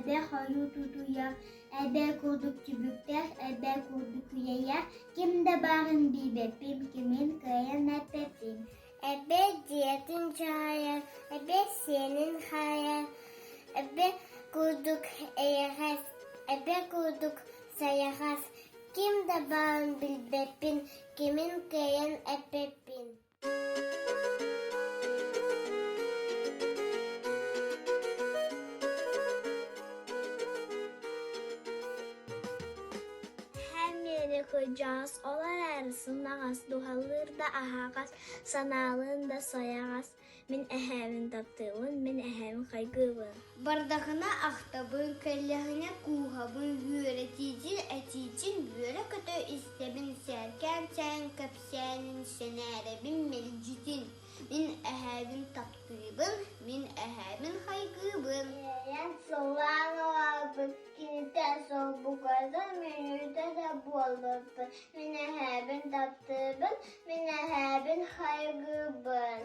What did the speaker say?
ebe hayu tutuya, ebe kurduk tübükler, ebe kurduk üyeyer. Kimde barın bibepim, kimin kayan epepim. Ebe diyetin çayar, ebe senin hayal, ebe kurduk eğer, ebe kurduk sayarız. Kimde barın bibepim, kimin kayan epepim. Koyacağız, olar arasındağız, duhalır da ahağız, sanalığın da sayağız. Min ehevin taptığın, min ehevin kaygıvın. Bardağına ahtabın, kellehine kuhabın, yüreticin, eticin, yüre kötü istebin, serken sen köpsenin, senerebin, melcidin. Min ehevin taptığın, min ehevin kaygıvın. Yan soğan oğabın, kiniten soğuk bu kadar, menüde de boldur. Min ehevin taptığın, min ehevin kaygıvın.